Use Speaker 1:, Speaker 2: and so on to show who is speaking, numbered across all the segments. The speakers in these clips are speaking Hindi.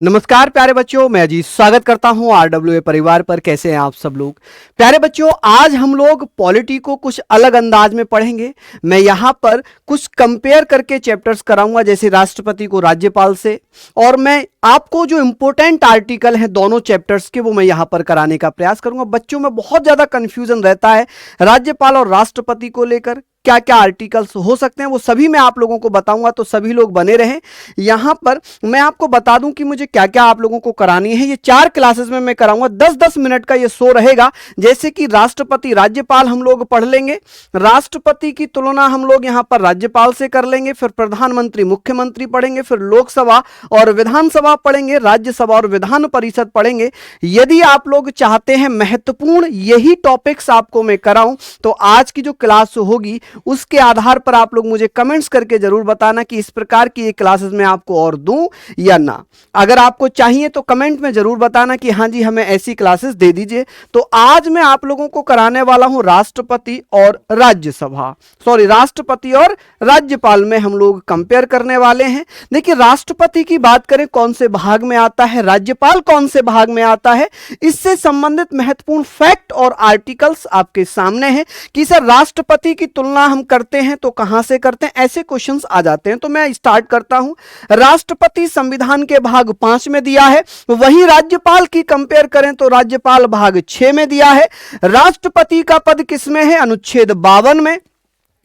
Speaker 1: नमस्कार प्यारे बच्चों, मैं अजीत स्वागत करता हूं आरडब्ल्यूए परिवार पर। कैसे हैं आप सब लोग? प्यारे बच्चों, आज हम लोग पॉलिटी को कुछ अलग अंदाज में पढ़ेंगे। मैं यहां पर कुछ कंपेयर करके चैप्टर्स कराऊंगा, जैसे राष्ट्रपति को राज्यपाल से, और मैं आपको जो इंपॉर्टेंट आर्टिकल हैं दोनों चैप्टर्स के, वो मैं यहां पर कराने का प्रयास करूंगा। बच्चों में बहुत ज्यादा कंफ्यूजन रहता है राज्यपाल और राष्ट्रपति को लेकर, क्या क्या आर्टिकल्स हो सकते हैं वो सभी मैं आप लोगों को बताऊंगा, तो सभी लोग बने रहें। यहां पर मैं आपको बता दूं कि मुझे क्या क्या आप लोगों को करानी है। ये 4 क्लासेस में मैं कराऊंगा, 10-10 मिनट का ये शो रहेगा। जैसे कि राष्ट्रपति राज्यपाल हम लोग पढ़ लेंगे, राष्ट्रपति की तुलना हम लोग यहां पर राज्यपाल से कर लेंगे, फिर प्रधानमंत्री मुख्यमंत्री पढ़ेंगे, फिर लोकसभा और विधानसभा पढ़ेंगे, राज्यसभा और विधान परिषद पढ़ेंगे। यदि आप लोग चाहते हैं महत्वपूर्ण यही टॉपिक्स आपको मैं कराऊं, तो आज की जो क्लास होगी उसके आधार पर आप लोग मुझे कमेंट्स करके जरूर बताना कि इस प्रकार की ये क्लासेस मैं आपको और दूं या ना। अगर आपको चाहिए तो कमेंट में जरूर बताना कि हाँ जी हमें ऐसी क्लासेस दे दीजिए। तो आज मैं आप लोगों को कराने वाला हूं राष्ट्रपति और राष्ट्रपति और राज्यपाल में हम लोग कंपेयर करने वाले हैं। देखिए, राष्ट्रपति की बात करें कौन से भाग में आता है, राज्यपाल कौन से भाग में आता है, इससे संबंधित महत्वपूर्ण फैक्ट और आर्टिकल्स आपके सामने हैं कि सर राष्ट्रपति की तुलना हम करते हैं तो कहां से करते हैं, ऐसे क्वेश्चंस आ जाते हैं। तो मैं स्टार्ट करता हूं। राष्ट्रपति संविधान के भाग 5 में दिया है, वहीं राज्यपाल की कंपेयर करें तो राज्यपाल भाग 6 में दिया है। राष्ट्रपति का पद किसमें है? अनुच्छेद 52 में।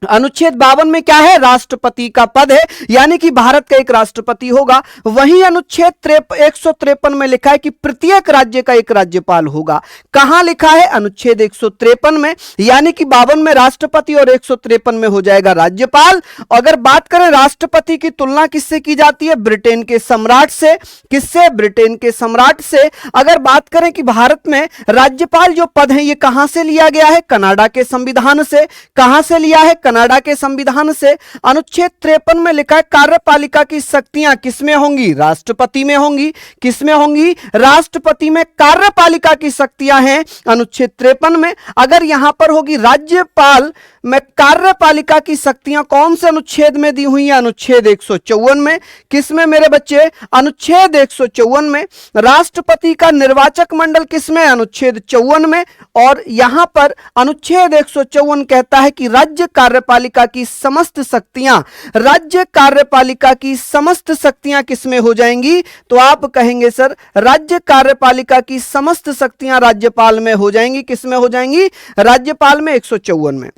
Speaker 1: अनुच्छेद 52 में क्या है? राष्ट्रपति का पद है, यानी कि भारत का एक राष्ट्रपति होगा। वहीं अनुच्छेद 153 में लिखा है कि प्रत्येक राज्य का एक राज्यपाल होगा। कहां लिखा है? अनुच्छेद 153 में, यानी कि 52 में राष्ट्रपति और 153 में हो जाएगा राज्यपाल। अगर बात करें राष्ट्रपति की तुलना किससे की जाती है? ब्रिटेन के सम्राट से। किससे? ब्रिटेन के सम्राट से। अगर बात करें कि भारत में राज्यपाल जो पद है ये कहां से लिया गया है? कनाडा के संविधान से। कहां से लिया है? कनाडा के संविधान से। अनुच्छेद 53 में लिखा है कार्यपालिका की शक्तियां किसमें होंगी? राष्ट्रपति में होंगी। किसमें होंगी? राष्ट्रपति में कार्यपालिका की शक्तियां हैं अनुच्छेद 53 में। अगर यहां पर होगी राज्यपाल में कार्यपालिका की शक्तियां कौन से अनुच्छेद में दी हुई है? अनुच्छेद 154 में। किसमें मेरे बच्चे? अनुच्छेद 154 में। राष्ट्रपति का निर्वाचक मंडल किसमें? अनुच्छेद 54 में। और यहां पर अनुच्छेद 154 कहता है कि राज्य कार्यपालिका की समस्त शक्तियां, राज्य कार्यपालिका की समस्त शक्तियां किसमें हो जाएंगी? तो आप कहेंगे सर राज्य कार्यपालिका की समस्त शक्तियां राज्यपाल में हो जाएंगी। किसमें हो जाएंगी? राज्यपाल में 154 में।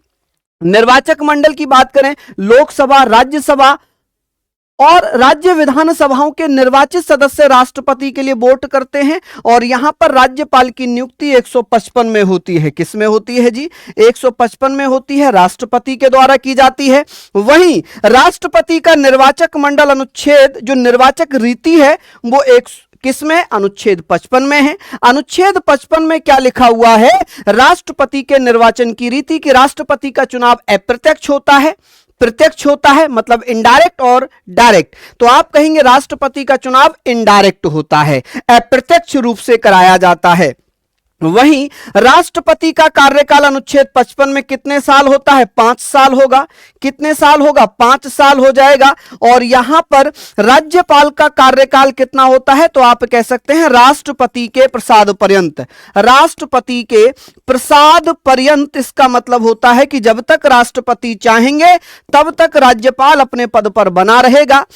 Speaker 1: निर्वाचक मंडल की बात करें, लोकसभा, राज्यसभा और राज्य विधानसभाओं के निर्वाचित सदस्य राष्ट्रपति के लिए वोट करते हैं, और यहां पर राज्यपाल की नियुक्ति 155 में होती है। किसमें होती है जी? 155 में होती है, राष्ट्रपति के द्वारा की जाती है। वहीं राष्ट्रपति का निर्वाचक मंडल अनुच्छेद, जो निर्वाचक रीति है, वो किसमें? अनुच्छेद 55 में है। अनुच्छेद 55 में क्या लिखा हुआ है? राष्ट्रपति के निर्वाचन की रीति कि राष्ट्रपति का चुनाव अप्रत्यक्ष होता है, प्रत्यक्ष होता है, मतलब इनडायरेक्ट और डायरेक्ट। तो आप कहेंगे राष्ट्रपति का चुनाव इनडायरेक्ट होता है, अप्रत्यक्ष रूप से कराया जाता है। वहीं राष्ट्रपति का कार्यकाल अनुच्छेद 55 में कितने साल होता है? 5 साल होगा। कितने साल होगा? 5 साल हो जाएगा। और यहां पर राज्यपाल का कार्यकाल कितना होता है? तो आप कह सकते हैं राष्ट्रपति के प्रसाद पर्यंत। राष्ट्रपति के प्रसाद पर्यंत, इसका मतलब होता है कि जब तक राष्ट्रपति चाहेंगे तब तक राज्यपाल अपने पद पर बना रहेगा।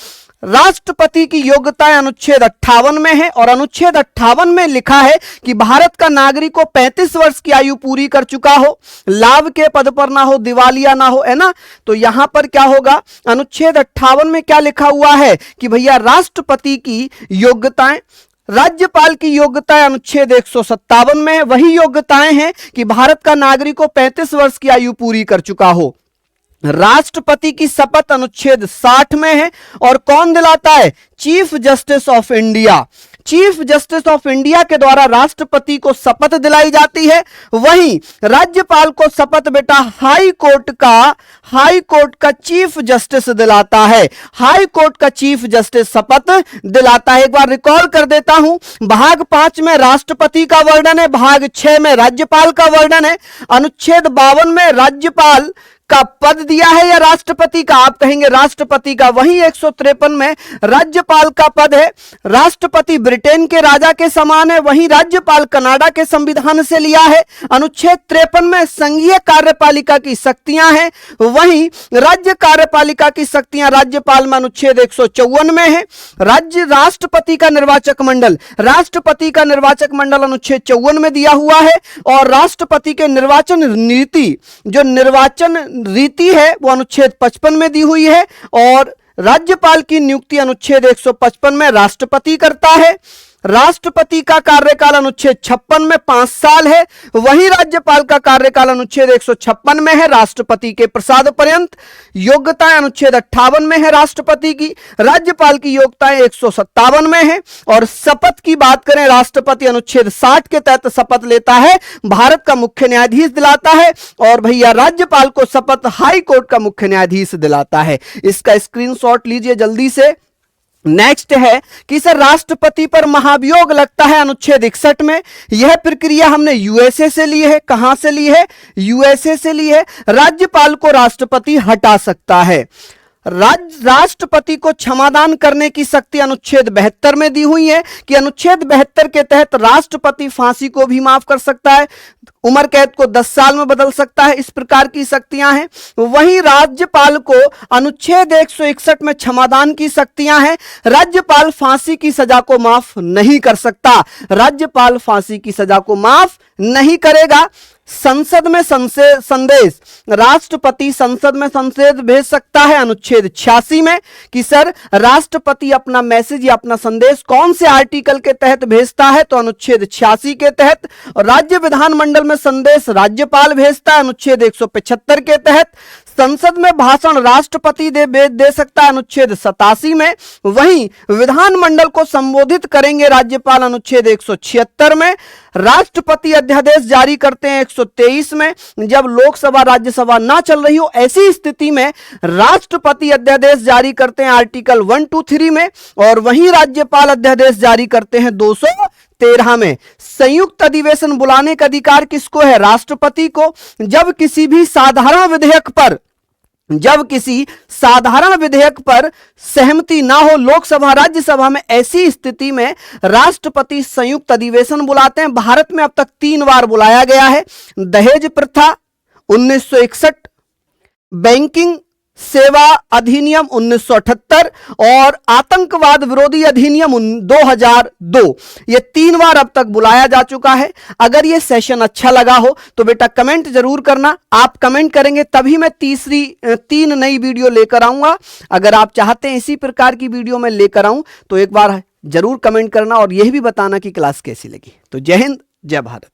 Speaker 1: राष्ट्रपति की योग्यताएं अनुच्छेद 58 में है, और अनुच्छेद 58 में लिखा है कि भारत का नागरिक को 35 वर्ष की आयु पूरी कर चुका हो, लाभ के पद पर ना हो, दिवालिया ना हो, है ना। तो यहां पर क्या होगा? अनुच्छेद 58 में क्या लिखा हुआ है कि भैया राष्ट्रपति की योग्यताएं, राज्यपाल की योग्यताएं अनुच्छेद 157 में वही योग्यताएं हैं कि भारत का नागरिक को 35 वर्ष की आयु पूरी कर चुका हो। राष्ट्रपति की शपथ अनुच्छेद 60 में है, और कौन दिलाता है? Chief justice of India. Chief justice of India के द्वारा राष्ट्रपति को शपथ दिलाई जाती है। वहीं राज्यपाल को शपथ बेटा हाई कोर्ट का चीफ जस्टिस दिलाता है। हाई कोर्ट का चीफ जस्टिस शपथ दिलाता है। एक बार रिकॉल कर देता हूं, भाग 5 में राष्ट्रपति का वर्णन है, भाग 6 में राज्यपाल का वर्णन है। अनुच्छेद 52 में राज्यपाल का पद दिया है या राष्ट्रपति का? आप कहेंगे राष्ट्रपति का। वहीं 153 में राज्यपाल का पद है। राष्ट्रपति ब्रिटेन के राजा के समान है, वहीं राज्यपाल कनाडा के संविधान से लिया है। अनुच्छेद 53 में संघीय कार्यपालिका की शक्तियां हैं, वहीं राज्य कार्यपालिका की शक्तियां राज्यपाल में अनुच्छेद 154 में है। राष्ट्रपति का निर्वाचक मंडल, राष्ट्रपति का निर्वाचक मंडल अनुच्छेद 54 में दिया हुआ है। और राष्ट्रपति के निर्वाचन नीति, जो निर्वाचन रीति है वो अनुच्छेद 55 में दी हुई है। और राज्यपाल की नियुक्ति अनुच्छेद 155 में राष्ट्रपति करता है। राष्ट्रपति का कार्यकाल अनुच्छेद 56 में 5 साल है, वहीं राज्यपाल का कार्यकाल अनुच्छेद 156 में है राष्ट्रपति के प्रसाद पर्यंत। योग्यताएं अनुच्छेद 58 में है राष्ट्रपति की, राज्यपाल की योग्यताएं 157 में है। और शपथ की बात करें, राष्ट्रपति अनुच्छेद 60 के तहत शपथ लेता है, भारत का मुख्य न्यायाधीश दिलाता है। और भैया राज्यपाल को शपथ हाई कोर्ट का मुख्य न्यायाधीश दिलाता है। इसका स्क्रीनशॉट लीजिए जल्दी से। नेक्स्ट है कि सर राष्ट्रपति पर महाभियोग लगता है अनुच्छेद 61 में। यह प्रक्रिया हमने यूएसए से ली है। कहां से ली है? यूएसए से ली है। राज्यपाल को राष्ट्रपति हटा सकता है। राष्ट्रपति को क्षमादान करने की शक्ति अनुच्छेद 72 में दी हुई है कि अनुच्छेद 72 के तहत राष्ट्रपति फांसी को भी माफ कर सकता है, उम्र कैद को 10 साल में बदल सकता है। इस प्रकार की शक्तियां हैं। वहीं राज्यपाल को अनुच्छेद 161 में क्षमादान की शक्तियां हैं। राज्यपाल फांसी की सजा को माफ नहीं कर सकता, राज्यपाल फांसी की सजा को माफ नहीं करेगा। संसद में संदेश, राष्ट्रपति संसद में संदेश भेज सकता है अनुच्छेद 86 में कि सर राष्ट्रपति अपना मैसेज या अपना संदेश कौन से आर्टिकल के तहत भेजता है, तो अनुच्छेद 86 के तहत। और राज्य विधानमंडल में संदेश राज्यपाल भेजता है अनुच्छेद 175 के तहत। संसद में भाषण राष्ट्रपति दे सकता है अनुच्छेद 87 में। वहीं विधानमंडल को संबोधित करेंगे राज्यपाल अनुच्छेद 176 में। राष्ट्रपति अध्यादेश जारी करते हैं 123 में। जब लोकसभा राज्यसभा ना चल रही हो ऐसी स्थिति में राष्ट्रपति अध्यादेश जारी करते हैं आर्टिकल 123 में। और वहीं राज्यपाल अध्यादेश जारी करते हैं 213 में। संयुक्त अधिवेशन बुलाने का अधिकार किसको है? राष्ट्रपति को। जब किसी साधारण विधेयक पर सहमति ना हो लोकसभा राज्यसभा में, ऐसी स्थिति में राष्ट्रपति संयुक्त अधिवेशन बुलाते हैं। भारत में अब तक 3 बार बुलाया गया है। दहेज प्रथा 1961, बैंकिंग सेवा अधिनियम 1978 और आतंकवाद विरोधी अधिनियम 2002, ये 3 बार अब तक बुलाया जा चुका है। अगर ये सेशन अच्छा लगा हो तो बेटा कमेंट जरूर करना। आप कमेंट करेंगे तभी मैं 3 नई वीडियो लेकर आऊंगा। अगर आप चाहते हैं इसी प्रकार की वीडियो मैं लेकर आऊं तो एक बार जरूर कमेंट करना और यह भी बताना कि क्लास कैसी लगी। तो जय हिंद, जय भारत।